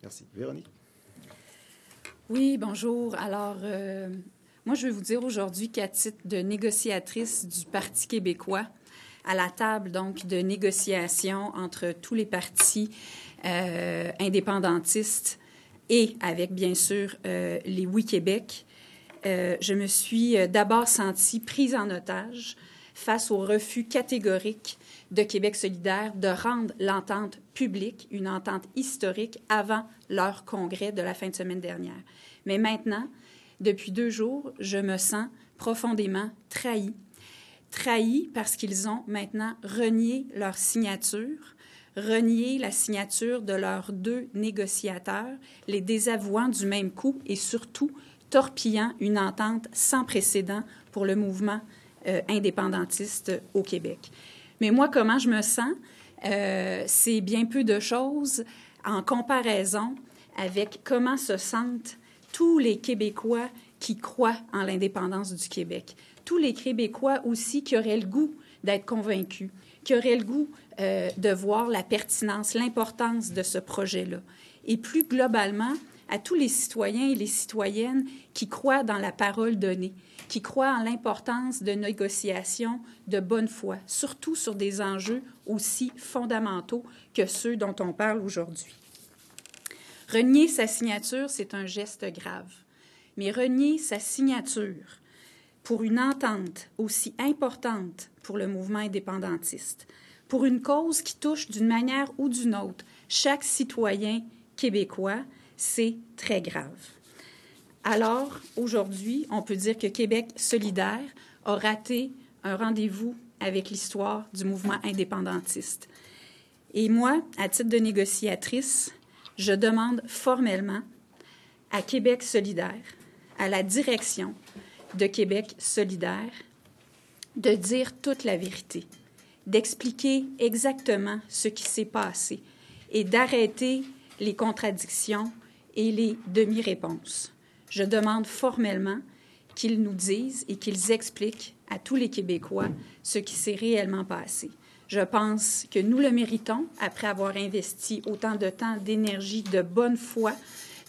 Merci. Véronique? Oui, bonjour. Alors, moi, je vais vous dire aujourd'hui qu'à titre de négociatrice du Parti québécois, à la table, donc, de négociation entre tous les partis indépendantistes et avec, bien sûr, les Oui Québec, je me suis d'abord sentie prise en otage face au refus catégorique de Québec solidaire de rendre l'entente publique, une entente historique, avant leur congrès de la fin de semaine dernière. Mais maintenant, depuis 2 jours, je me sens profondément trahie. Trahie parce qu'ils ont maintenant renié leur signature, renié la signature de leurs 2 négociateurs, les désavouant du même coup et surtout torpillant une entente sans précédent pour le mouvement indépendantiste au Québec. Mais moi, comment je me sens? C'est bien peu de choses en comparaison avec comment se sentent tous les Québécois qui croient en l'indépendance du Québec. Tous les Québécois aussi qui auraient le goût d'être convaincus, qui auraient le goût de voir la pertinence, l'importance de ce projet-là. Et plus globalement, à tous les citoyens et les citoyennes qui croient dans la parole donnée, qui croient en l'importance de négociations de bonne foi, surtout sur des enjeux aussi fondamentaux que ceux dont on parle aujourd'hui. Renier sa signature, c'est un geste grave. Mais renier sa signature pour une entente aussi importante pour le mouvement indépendantiste, pour une cause qui touche d'une manière ou d'une autre chaque citoyen québécois, c'est très grave. Alors, aujourd'hui, on peut dire que Québec solidaire a raté un rendez-vous avec l'histoire du mouvement indépendantiste. Et moi, à titre de négociatrice, je demande formellement à Québec solidaire, à la direction de Québec solidaire, de dire toute la vérité, d'expliquer exactement ce qui s'est passé et d'arrêter les contradictions et les demi-réponses. Je demande formellement qu'ils nous disent et qu'ils expliquent à tous les Québécois ce qui s'est réellement passé. Je pense que nous le méritons après avoir investi autant de temps, d'énergie, de bonne foi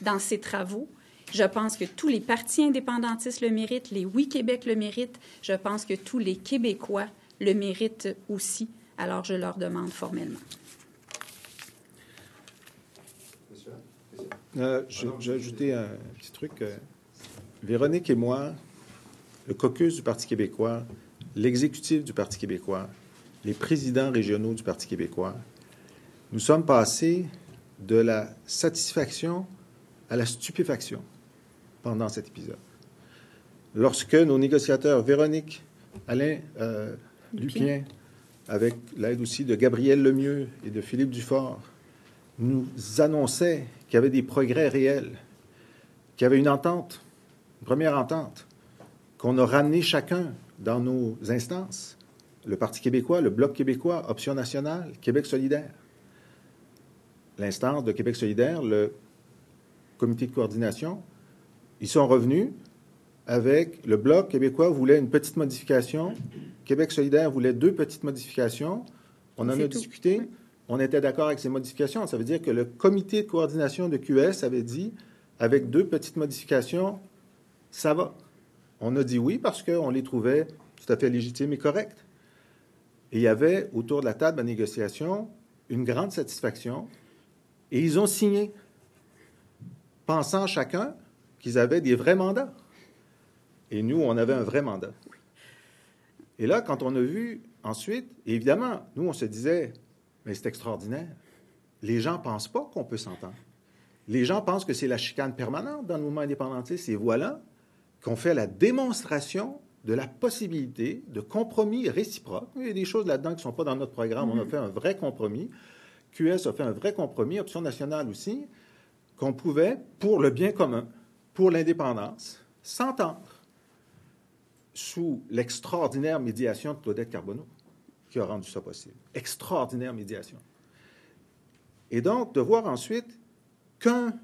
dans ces travaux. Je pense que tous les partis indépendantistes le méritent, les Oui Québec le méritent. Je pense que tous les Québécois le méritent aussi. Alors, je leur demande formellement. J'ai ajouté un petit truc. Véronique et moi, le caucus du Parti québécois, l'exécutif du Parti québécois, les présidents régionaux du Parti québécois, nous sommes passés de la satisfaction à la stupéfaction pendant cet épisode. Lorsque nos négociateurs, Véronique, Alain Lupien, avec l'aide aussi de Gabriel Lemieux et de Philippe Dufort, nous annonçaient qu'il y avait des progrès réels, qu'il y avait une entente, une première entente, qu'on a ramené chacun dans nos instances, le Parti québécois, le Bloc québécois, Option nationale, Québec solidaire. L'instance de Québec solidaire, le comité de coordination, ils sont revenus avec le Bloc québécois voulait une petite modification, Québec solidaire voulait 2 petites modifications, on en a discuté, oui. On était d'accord avec ces modifications. Ça veut dire que le comité de coordination de QS avait dit, avec 2 petites modifications, ça va. On a dit oui parce qu'on les trouvait tout à fait légitimes et correctes. Et il y avait, autour de la table de négociation, une grande satisfaction. Et ils ont signé, pensant chacun qu'ils avaient des vrais mandats. Et nous, on avait un vrai mandat. Et là, quand on a vu ensuite, et évidemment, nous, on se disait, mais c'est extraordinaire. Les gens ne pensent pas qu'on peut s'entendre. Les gens pensent que c'est la chicane permanente dans le mouvement indépendantiste. Et voilà qu'on fait la démonstration de la possibilité de compromis réciproques. Il y a des choses là-dedans qui ne sont pas dans notre programme. On a fait un vrai compromis. QS a fait un vrai compromis, Option nationale aussi, qu'on pouvait, pour le bien commun, pour l'indépendance, s'entendre sous l'extraordinaire médiation de Claudette Carbonneau qui a rendu ça possible. Extraordinaire médiation. Et donc, de voir ensuite qu'un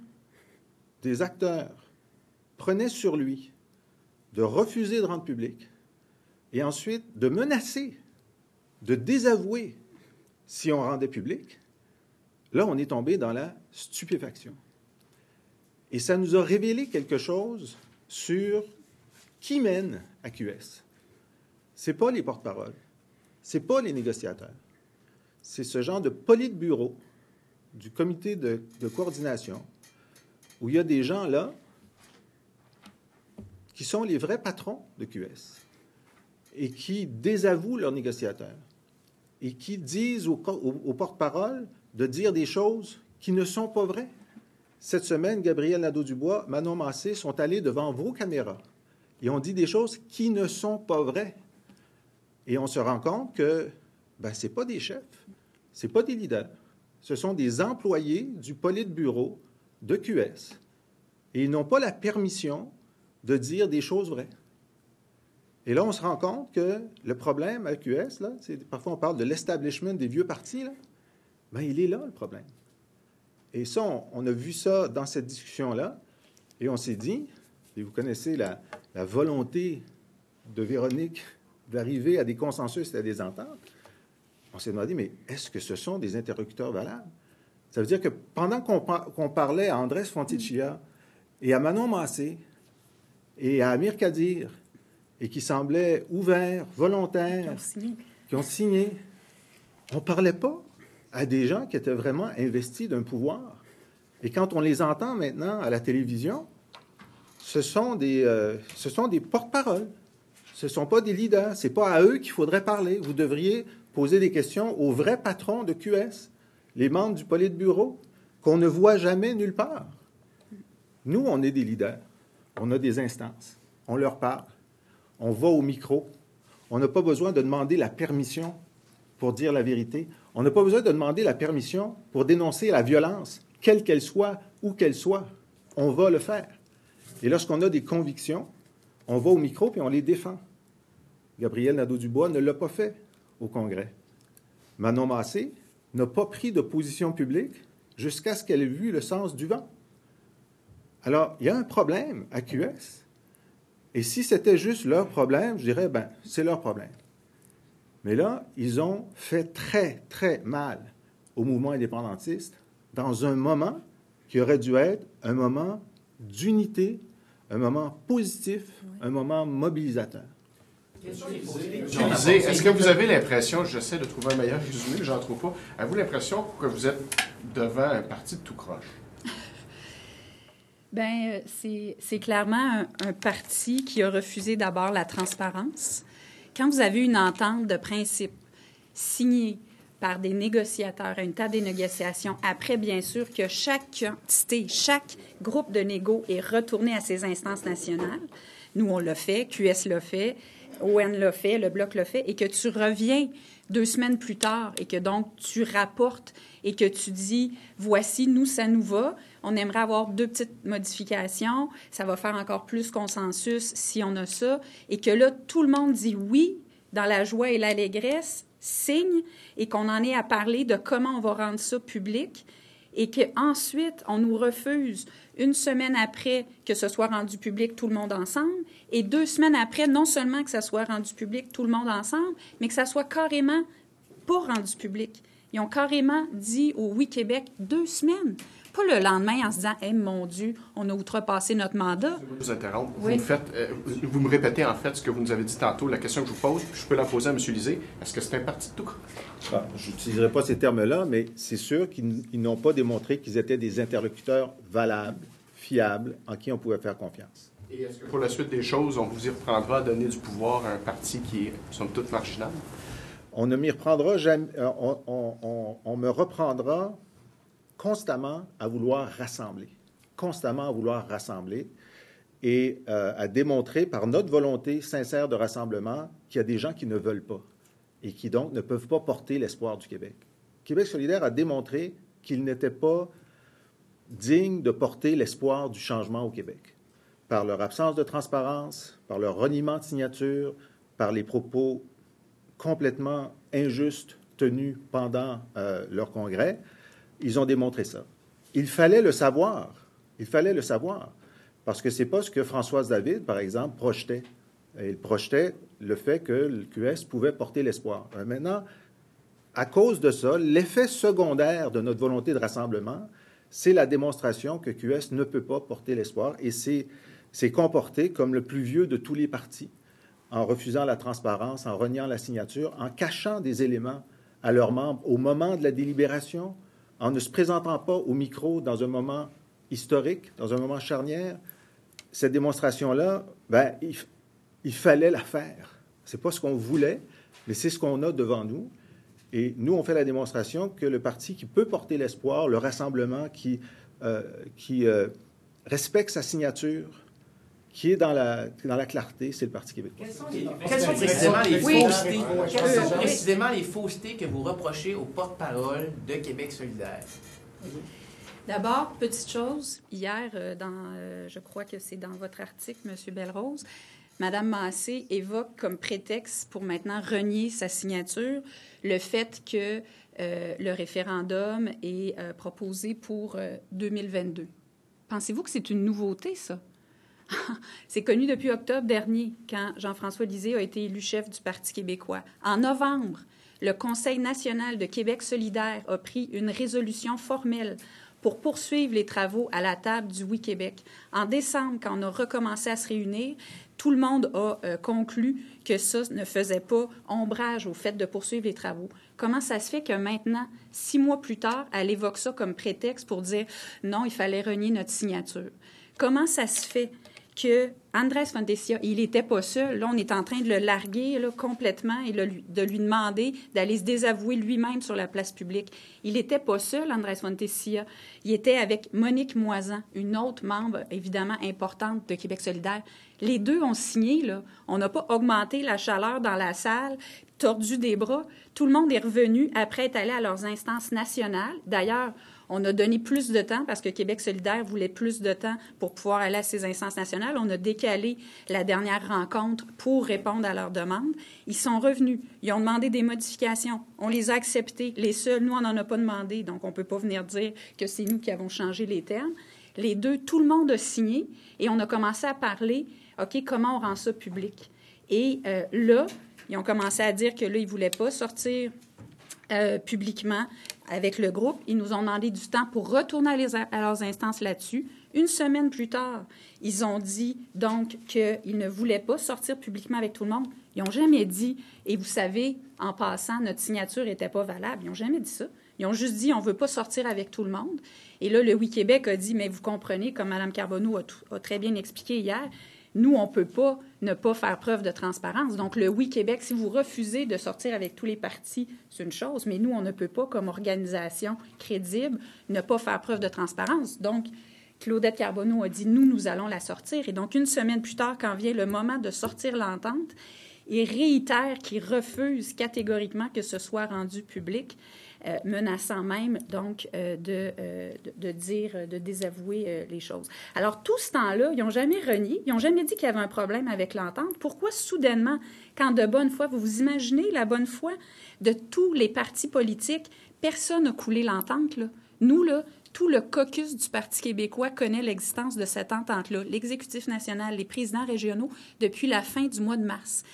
des acteurs prenait sur lui de refuser de rendre public et ensuite de menacer, de désavouer si on rendait public, là, on est tombé dans la stupéfaction. Et ça nous a révélé quelque chose sur qui mène à QS. Ce n'est pas les porte-paroles, ce n'est pas les négociateurs. C'est ce genre de politburo du comité de coordination où il y a des gens là qui sont les vrais patrons de QS et qui désavouent leurs négociateurs et qui disent aux porte-paroles de dire des choses qui ne sont pas vraies. Cette semaine, Gabriel Nadeau-Dubois, Manon Massé sont allés devant vos caméras et ont dit des choses qui ne sont pas vraies. Et on se rend compte que ce n'est pas des chefs, ce n'est pas des leaders. Ce sont des employés du politburo de QS. Et ils n'ont pas la permission de dire des choses vraies. Et là, on se rend compte que le problème à QS, là, parfois on parle de l'establishment des vieux partis, là, il est là, le problème. Et ça, on a vu ça dans cette discussion-là, et on s'est dit, et vous connaissez la volonté de Véronique d'arriver à des consensus et à des ententes, on s'est demandé, mais est-ce que ce sont des interlocuteurs valables? Ça veut dire que pendant qu'on parlait à Andrés Fonticchia et à Manon Massé et à Amir Kadir, et qui semblaient ouverts, volontaires, qui ont signé, on ne parlait pas à des gens qui étaient vraiment investis d'un pouvoir. Et quand on les entend maintenant à la télévision, ce sont des porte-paroles. Ce ne sont pas des leaders. Ce n'est pas à eux qu'il faudrait parler. Vous devriez poser des questions aux vrais patrons de QS, les membres du politburo, qu'on ne voit jamais nulle part. Nous, on est des leaders. On a des instances. On leur parle. On va au micro. On n'a pas besoin de demander la permission pour dire la vérité. On n'a pas besoin de demander la permission pour dénoncer la violence, quelle qu'elle soit, où qu'elle soit. On va le faire. Et lorsqu'on a des convictions, on va au micro et on les défend. Gabriel Nadeau-Dubois ne l'a pas fait au Congrès. Manon Massé n'a pas pris de position publique jusqu'à ce qu'elle ait vu le sens du vent. Alors, il y a un problème à QS. Et si c'était juste leur problème, je dirais, c'est leur problème. Mais là, ils ont fait très, très mal au mouvement indépendantiste dans un moment qui aurait dû être un moment d'unité, un moment positif, un moment mobilisateur. Est-ce que vous avez l'impression, j'essaie de trouver un meilleur résumé, mais j'en trouve pas, avez-vous l'impression que vous êtes devant un parti de tout croche? Bien, c'est clairement un parti qui a refusé d'abord la transparence. Quand vous avez une entente de principe signée par des négociateurs à une table des négociations, après, bien sûr, que chaque entité, chaque groupe de négo est retourné à ses instances nationales. Nous, on l'a fait, QS l'a fait, ON l'a fait, le Bloc l'a fait, et que tu reviens 2 semaines plus tard et que donc tu rapportes et que tu dis, voici, nous, ça nous va. On aimerait avoir 2 petites modifications. Ça va faire encore plus consensus si on a ça. Et que là, tout le monde dit oui, dans la joie et l'allégresse, signe, et qu'on en ait à parler de comment on va rendre ça public. Et qu'ensuite, on nous refuse 1 semaine après que ce soit rendu public tout le monde ensemble, et 2 semaines après, non seulement que ça soit rendu public tout le monde ensemble, mais que ça soit carrément pas rendu public. Ils ont carrément dit au Oui Québec 2 semaines. Pas le lendemain en se disant hey, « mon Dieu, on a outrepassé notre mandat ». Je vous interromps. Oui. Vous me répétez en fait ce que vous nous avez dit tantôt, la question que je vous pose, puis je peux la poser à M. Lisée. Est-ce que c'est un parti de tout croche? Je n'utiliserai pas ces termes-là, mais c'est sûr qu'ils n'ont pas démontré qu'ils étaient des interlocuteurs valables, fiables, en qui on pouvait faire confiance. Et est-ce que pour la suite des choses, on vous y reprendra à donner du pouvoir à un parti qui est, somme toute, marginal? On ne m'y reprendra jamais. On me reprendra constamment à vouloir rassembler. Constamment à vouloir rassembler et à démontrer par notre volonté sincère de rassemblement qu'il y a des gens qui ne veulent pas et qui donc ne peuvent pas porter l'espoir du Québec. Québec solidaire a démontré qu'il n'était pas digne de porter l'espoir du changement au Québec. Par leur absence de transparence, par leur reniement de signature, par les propos complètement injustes tenus pendant leur congrès, ils ont démontré ça. Il fallait le savoir. Il fallait le savoir. Parce que ce n'est pas ce que Françoise David, par exemple, projetait. Elle projetait le fait que le QS pouvait porter l'espoir. Maintenant, à cause de ça, l'effet secondaire de notre volonté de rassemblement, c'est la démonstration que QS ne peut pas porter l'espoir et s'est comporté comme le plus vieux de tous les partis, en refusant la transparence, en reniant la signature, en cachant des éléments à leurs membres au moment de la délibération, en ne se présentant pas au micro dans un moment historique, dans un moment charnière. Cette démonstration-là, il fallait la faire. Ce n'est pas ce qu'on voulait, mais c'est ce qu'on a devant nous. Et nous, on fait la démonstration que le parti qui peut porter l'espoir, le rassemblement qui respecte sa signature, qui est dans la clarté, c'est le Parti québécois. Quelles sont précisément les faussetés que vous reprochez au porte-parole de Québec solidaire? D'abord, petite chose, hier, je crois que c'est dans votre article, M. Belrose, Mme Massé évoque comme prétexte pour maintenant renier sa signature le fait que le référendum est proposé pour 2022. Pensez-vous que c'est une nouveauté, ça? C'est connu depuis octobre dernier, quand Jean-François Lisée a été élu chef du Parti québécois. En novembre, le Conseil national de Québec solidaire a pris une résolution formelle pour poursuivre les travaux à la table du Oui Québec. En décembre, quand on a recommencé à se réunir, tout le monde a conclu que ça ne faisait pas ombrage au fait de poursuivre les travaux. Comment ça se fait que maintenant, 6 mois plus tard, elle évoque ça comme prétexte pour dire « non, il fallait renier notre signature ». Comment ça se fait que Andrés Fontecchia, il n'était pas seul. Là, on est en train de le larguer là, complètement et de lui demander d'aller se désavouer lui-même sur la place publique. Il n'était pas seul, Andrés Fontecchia. Il était avec Monique Moisan, une autre membre, évidemment, importante de Québec solidaire. Les deux ont signé, là. On n'a pas augmenté la chaleur dans la salle, tordu des bras. Tout le monde est revenu après être allé à leurs instances nationales. D'ailleurs, on a donné plus de temps parce que Québec solidaire voulait plus de temps pour pouvoir aller à ces instances nationales. On a décalé la dernière rencontre pour répondre à leurs demandes. Ils sont revenus. Ils ont demandé des modifications. On les a acceptées. Les seuls, nous, on n'en a pas demandé, donc on ne peut pas venir dire que c'est nous qui avons changé les termes. Les deux, tout le monde a signé et on a commencé à parler, OK, comment on rend ça public? Et là, ils ont commencé à dire que là, ils ne voulaient pas sortir publiquement avec le groupe. Ils nous ont demandé du temps pour retourner à leurs instances là-dessus. Une semaine plus tard, ils ont dit donc qu'ils ne voulaient pas sortir publiquement avec tout le monde. Ils n'ont jamais dit, et vous savez, en passant, notre signature n'était pas valable. Ils n'ont jamais dit ça. Ils ont juste dit, on ne veut pas sortir avec tout le monde. Et là, le Oui Québec a dit, mais vous comprenez, comme Mme Carbonneau a très bien expliqué hier, nous, on ne peut pas ne pas faire preuve de transparence. Donc, le Oui Québec, si vous refusez de sortir avec tous les partis, c'est une chose, mais nous, on ne peut pas, comme organisation crédible, ne pas faire preuve de transparence. Donc, Claudette Carbonneau a dit, nous allons la sortir. Et donc, une semaine plus tard, quand vient le moment de sortir l'entente, il réitère qu'il refuse catégoriquement que ce soit rendu public, menaçant même, donc, de dire, de désavouer les choses. Alors, tout ce temps-là, ils n'ont jamais renié, ils n'ont jamais dit qu'il y avait un problème avec l'entente. Pourquoi, soudainement, quand de bonne foi, vous imaginez la bonne foi de tous les partis politiques, personne n'a coulé l'entente, là. Nous, là, tout le caucus du Parti québécois connaît l'existence de cette entente-là, l'exécutif national, les présidents régionaux, depuis la fin du mois de mars.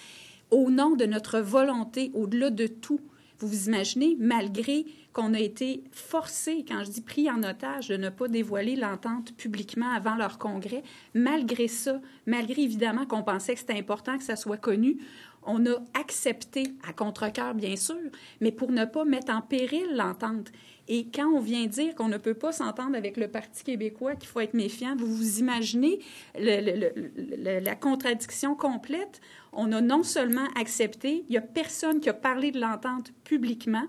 Au nom de notre volonté, au-delà de tout, vous vous imaginez, malgré qu'on a été forcés, quand je dis pris en otage, de ne pas dévoiler l'entente publiquement avant leur congrès, malgré ça, malgré évidemment qu'on pensait que c'était important que ça soit connu, on a accepté, à contre-cœur bien sûr, mais pour ne pas mettre en péril l'entente. Et quand on vient dire qu'on ne peut pas s'entendre avec le Parti québécois, qu'il faut être méfiant, vous vous imaginez la contradiction complète? On a non seulement accepté, il n'y a personne qui a parlé de l'entente publiquement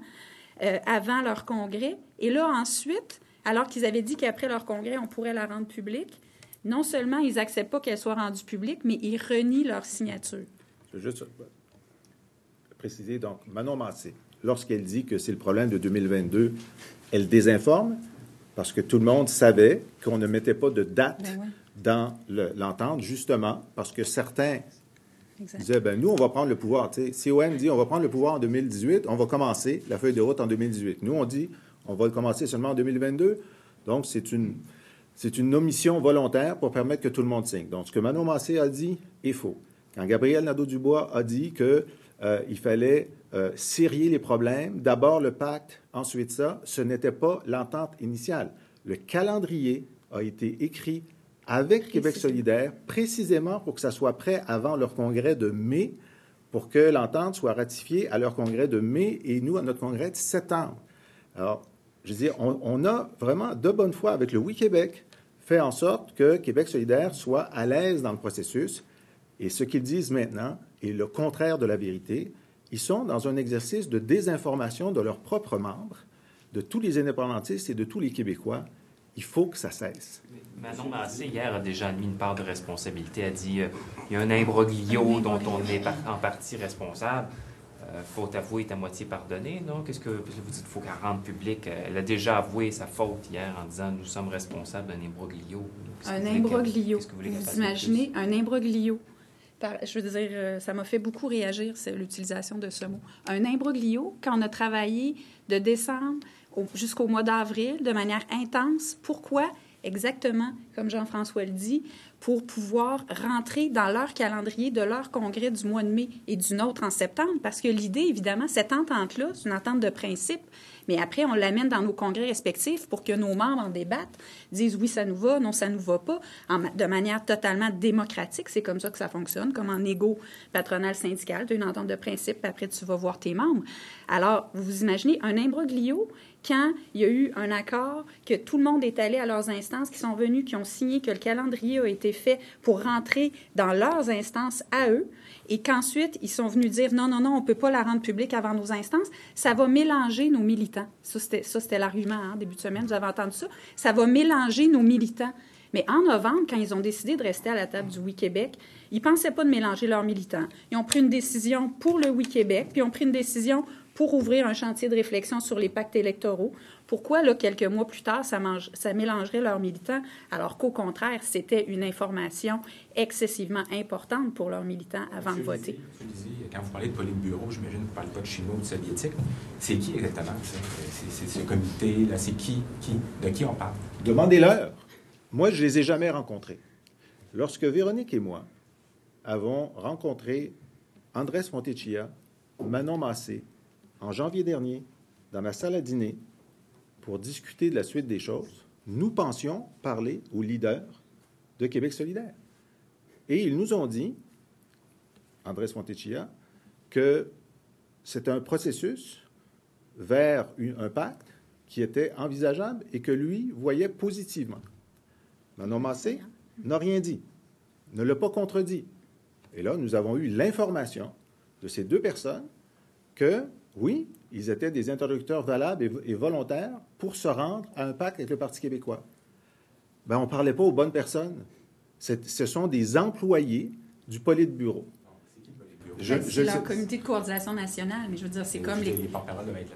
avant leur congrès, et là ensuite, alors qu'ils avaient dit qu'après leur congrès, on pourrait la rendre publique, non seulement ils n'acceptent pas qu'elle soit rendue publique, mais ils renient leur signature. Je veux juste préciser, donc, Manon Massé, lorsqu'elle dit que c'est le problème de 2022, elle désinforme parce que tout le monde savait qu'on ne mettait pas de date dans l'entente, justement, parce que certains disaient, nous, on va prendre le pouvoir. CON dit, on va prendre le pouvoir en 2018, on va commencer la feuille de route en 2018. Nous, on dit, on va le commencer seulement en 2022. Donc, c'est une omission volontaire pour permettre que tout le monde signe. Donc, ce que Manon Massé a dit est faux. Quand Gabriel Nadeau-Dubois a dit qu'il fallait serrer les problèmes, d'abord le pacte, ensuite ça, ce n'était pas l'entente initiale. Le calendrier a été écrit avec Québec solidaire, précisément pour que ça soit prêt avant leur congrès de mai, pour que l'entente soit ratifiée à leur congrès de mai et nous, à notre congrès de septembre. Alors, je veux dire, on a vraiment, de bonne foi, avec le Oui Québec, fait en sorte que Québec solidaire soit à l'aise dans le processus. Et ce qu'ils disent maintenant est le contraire de la vérité. Ils sont dans un exercice de désinformation de leurs propres membres, de tous les indépendantistes et de tous les Québécois. Il faut que ça cesse. Manon Massé, hier, a déjà admis une part de responsabilité. Elle a dit il y a un imbroglio dont on est en partie responsable. Faute avouée est à moitié pardonnée, non? Qu'est-ce que vous dites? Il faut qu'elle rende publique. Elle a déjà avoué sa faute hier en disant nous sommes responsables d'un imbroglio. Un imbroglio. Vous imaginez un imbroglio? Je veux dire, ça m'a fait beaucoup réagir, c'est l'utilisation de ce mot. Un imbroglio, quand on a travaillé de décembre jusqu'au mois d'avril de manière intense. Pourquoi? Exactement, comme Jean-François le dit, pour pouvoir rentrer dans leur calendrier de leur congrès du mois de mai et du nôtre en septembre. Parce que l'idée, évidemment, cette entente-là, c'est une entente de principe, mais après, on l'amène dans nos congrès respectifs pour que nos membres en débattent, disent oui, ça nous va, non, ça nous va pas, de manière totalement démocratique. C'est comme ça que ça fonctionne, comme en égo patronal syndical. Tu as une entente de principe, puis après, tu vas voir tes membres. Alors, vous imaginez un imbroglio quand il y a eu un accord, que tout le monde est allé à leurs instances, qui sont venus, qui ont signé, que le calendrier a été fait pour rentrer dans leurs instances à eux, et qu'ensuite, ils sont venus dire non, on ne peut pas la rendre publique avant nos instances, ça va mélanger nos militants. Ça, c'était l'argument, début de semaine, vous avez entendu ça. Ça va mélanger nos militants. Mais en novembre, quand ils ont décidé de rester à la table du Oui Québec, ils ne pensaient pas de mélanger leurs militants. Ils ont pris une décision pour le Oui Québec, puis ils ont pris une décision pour ouvrir un chantier de réflexion sur les pactes électoraux. Pourquoi, là, quelques mois plus tard, ça mélangerait leurs militants, alors qu'au contraire, c'était une information excessivement importante pour leurs militants avant de voter? Quand vous parlez de politburo, j'imagine que vous ne parlez pas de chinois ou de soviétique. C'est qui exactement, ça? C'est ce comité-là? C'est qui? De qui on parle? Demandez-leur. Moi, je ne les ai jamais rencontrés. Lorsque Véronique et moi avons rencontré Andrés Montecchia, Manon Massé, en janvier dernier, dans ma salle à dîner, pour discuter de la suite des choses, nous pensions parler aux leaders de Québec solidaire. Et ils nous ont dit, Andrés Montecchia, que c'était un processus vers un pacte qui était envisageable et que lui voyait positivement. Manon Massé n'a rien dit, ne l'a pas contredit. Et là, nous avons eu l'information de ces deux personnes que, oui, ils étaient des interlocuteurs valables et volontaires pour se rendre à un pacte avec le Parti québécois. Bien, on ne parlait pas aux bonnes personnes. Ce sont des employés du politburo. C'est leur comité de coordination nationale, mais je veux dire, c'est comme les porte-paroles doivent être là.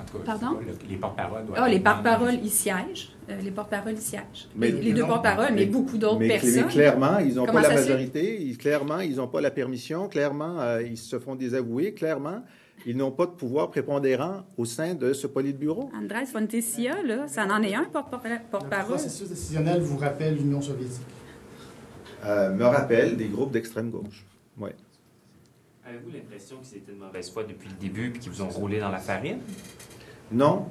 En tout cas, pardon? Les porte-paroles doivent être les porte-paroles y siègent. Les porte-paroles y siègent. Les deux porte-paroles, mais beaucoup d'autres personnes. Mais clairement, ils n'ont pas la majorité. Clairement, ils n'ont pas la permission. Clairement, ils se font désavouer. Clairement, ils n'ont pas de pouvoir prépondérant au sein de ce politburo. Andrés Fontecchia, là, ça en est un porte-parole. Le processus décisionnel vous rappelle l'Union soviétique? Me rappelle des groupes d'extrême gauche. Oui. Avez-vous l'impression que c'était de mauvaise foi depuis le début et qu'ils vous ont roulé dans la farine? Non.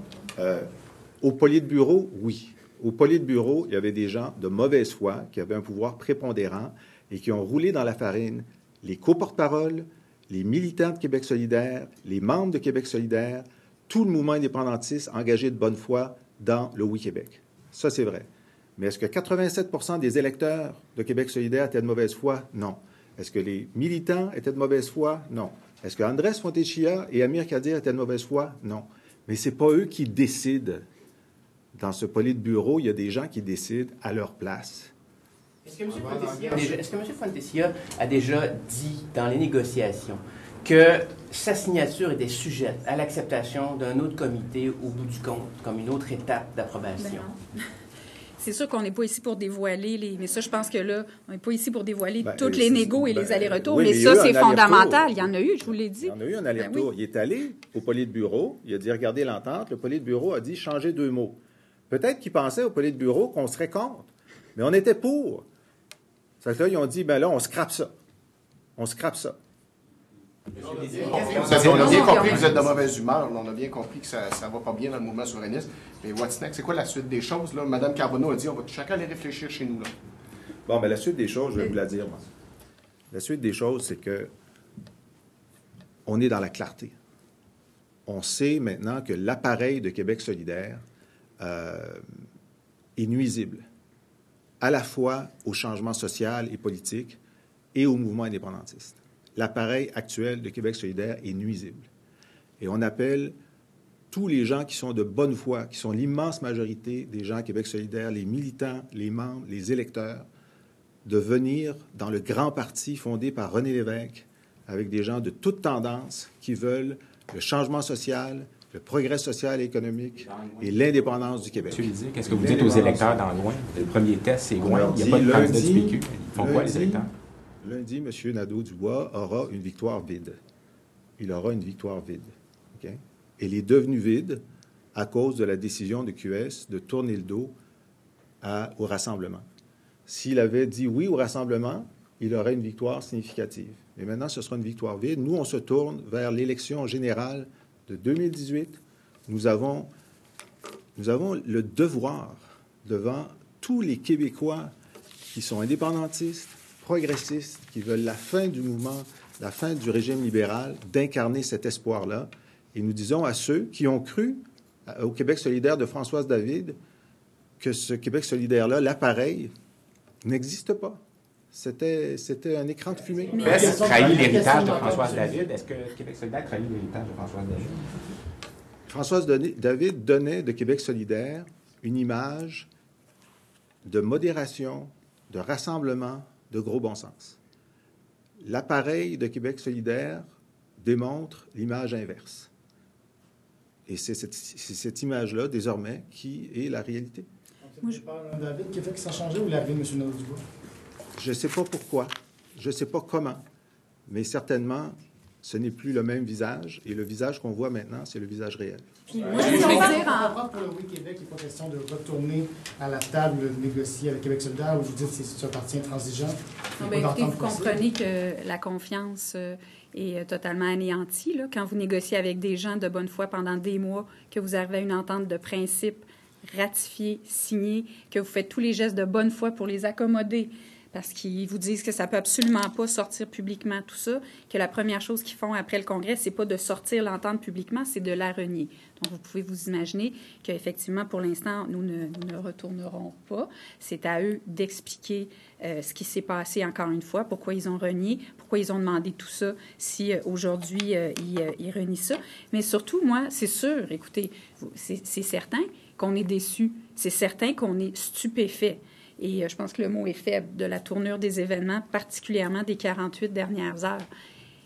Au politburo, oui. Au politburo, il y avait des gens de mauvaise foi qui avaient un pouvoir prépondérant et qui ont roulé dans la farine les co-porte-paroles, les militants de Québec solidaire, les membres de Québec solidaire, tout le mouvement indépendantiste engagé de bonne foi dans le Oui Québec. Ça, c'est vrai. Mais est-ce que 87 % des électeurs de Québec solidaire étaient de mauvaise foi? Non. Est-ce que les militants étaient de mauvaise foi? Non. Est-ce que Andrés Fontecchia et Amir Kadir étaient de mauvaise foi? Non. Mais ce n'est pas eux qui décident. Dans ce politburo, il y a des gens qui décident à leur place. Est-ce que M. Fontecchia a déjà dit dans les négociations que sa signature était sujette à l'acceptation d'un autre comité au bout du compte, comme une autre étape d'approbation? C'est sûr qu'on n'est pas ici pour dévoiler mais ça, je pense que là, on n'est pas ici pour dévoiler toutes les négos et les allers-retours. Oui, mais ça, c'est fondamental. Il y en a eu, je vous l'ai dit. Il y en a eu un aller-retour. Oui. Il est allé au politburo, il a dit, regardez l'entente. Le politburo a dit, changez 2 mots. Peut-être qu'ils pensaient au politburo qu'on serait contre, mais on était pour. C'est que là, ils ont dit, ben là, on scrape ça. On scrape ça. On a bien compris que vous êtes de mauvaise humeur. On a bien compris que ça ne va pas bien dans le mouvement souverainiste. Mais what's next? C'est quoi la suite des choses? Là? Mme Carbonneau a dit on va chacun aller réfléchir chez nous. Là. Bon, mais la suite des choses, je vais vous la dire, moi. La suite des choses, c'est que on est dans la clarté. On sait maintenant que l'appareil de Québec solidaire est nuisible, à la fois au changement social et politique et au mouvement indépendantiste. L'appareil actuel de Québec solidaire est nuisible. Et on appelle tous les gens qui sont de bonne foi, qui sont l'immense majorité des gens à Québec solidaire, les militants, les membres, les électeurs, de venir dans le grand parti fondé par René Lévesque, avec des gens de toutes tendances qui veulent le changement social, le progrès social et économique et l'indépendance du Québec. Monsieur Lisée, qu'est-ce que vous dites aux électeurs dans Gouin? Le premier test, c'est Gouin. Il n'y a pas de candidat du PQ. Ils font quoi, les électeurs? Lundi, M. Nadeau-Dubois aura une victoire vide. Il aura une victoire vide. Okay? Elle est devenue vide à cause de la décision de QS de tourner le dos au rassemblement. S'il avait dit oui au rassemblement, il aurait une victoire significative. Mais maintenant, ce sera une victoire vide. Nous, on se tourne vers l'élection générale de 2018. Nous avons le devoir devant tous les Québécois qui sont indépendantistes, progressistes, qui veulent la fin du mouvement, la fin du régime libéral, d'incarner cet espoir-là. Et nous disons à ceux qui ont cru au Québec solidaire de Françoise David que ce Québec solidaire-là, l'appareil, n'existe pas. C'était un écran de fumée. Est-ce trahit l'héritage de Françoise David? Est-ce que Québec solidaire trahit l'héritage de Françoise David? Françoise David donnait de Québec solidaire une image de modération, de rassemblement, de gros bon sens. L'appareil de Québec solidaire démontre l'image inverse. Et c'est cette image-là, désormais, qui est la réalité. Moi, je parle de David qui a fait que ça a changé ou l'arrivée de M. Nadeau-Dubois? Je ne sais pas pourquoi, je ne sais pas comment, mais certainement, ce n'est plus le même visage. Et le visage qu'on voit maintenant, c'est le visage réel. Puis, moi, je comprends pour le Oui Québec, il n'est pas question de retourner à la table négocier avec Québec solidaire, où vous dites que c'est un parti intransigeant. Non, bien, écoutez, vous comprenez que la confiance est totalement anéantie. Là, quand vous négociez avec des gens de bonne foi pendant des mois, que vous arrivez à une entente de principe ratifiée, signée, que vous faites tous les gestes de bonne foi pour les accommoder, parce qu'ils vous disent que ça ne peut absolument pas sortir publiquement, tout ça, que la première chose qu'ils font après le Congrès, c'est pas de sortir l'entente publiquement, c'est de la renier. Donc, vous pouvez vous imaginer qu'effectivement, pour l'instant, nous ne retournerons pas. C'est à eux d'expliquer ce qui s'est passé encore une fois, pourquoi ils ont renié, pourquoi ils ont demandé tout ça, si aujourd'hui, ils renient ça. Mais surtout, moi, c'est sûr, écoutez, c'est certain qu'on est déçus. C'est certain qu'on est stupéfait. Et je pense que le mot est faible, de la tournure des événements, particulièrement des 48 dernières heures.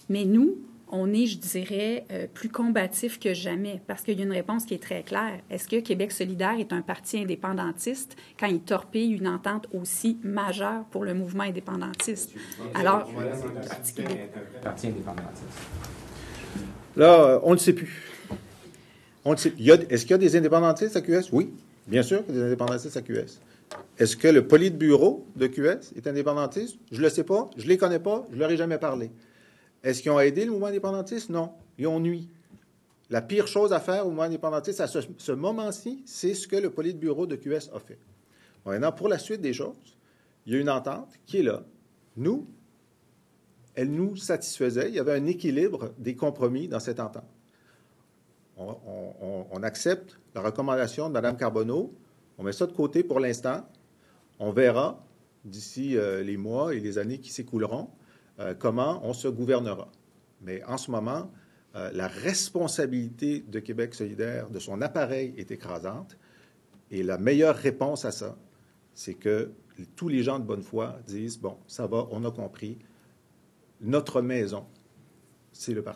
Mais nous, on est, je dirais, plus combatifs que jamais, parce qu'il y a une réponse qui est très claire. Est-ce que Québec solidaire est un parti indépendantiste quand il torpille une entente aussi majeure pour le mouvement indépendantiste? Alors, parti indépendantiste. Là, on ne le sait plus. On le sait. Est-ce qu'il y a des indépendantistes à QS? Oui, bien sûr qu'il y a des indépendantistes à QS. Est-ce que le politburo de QS est indépendantiste? Je ne le sais pas, je ne les connais pas, je ne leur ai jamais parlé. Est-ce qu'ils ont aidé le mouvement indépendantiste? Non, ils ont nui. La pire chose à faire au mouvement indépendantiste à ce moment-ci, c'est ce que le politburo de QS a fait. Bon, maintenant, pour la suite des choses, il y a une entente qui est là. Nous, elle nous satisfaisait. Il y avait un équilibre des compromis dans cette entente. On accepte la recommandation de Mme Carbonneau. On met ça de côté pour l'instant. On verra d'ici les mois et les années qui s'écouleront comment on se gouvernera. Mais en ce moment, la responsabilité de Québec solidaire, de son appareil, est écrasante. Et la meilleure réponse à ça, c'est que tous les gens de bonne foi disent, bon, ça va, on a compris. Notre maison, c'est le Parti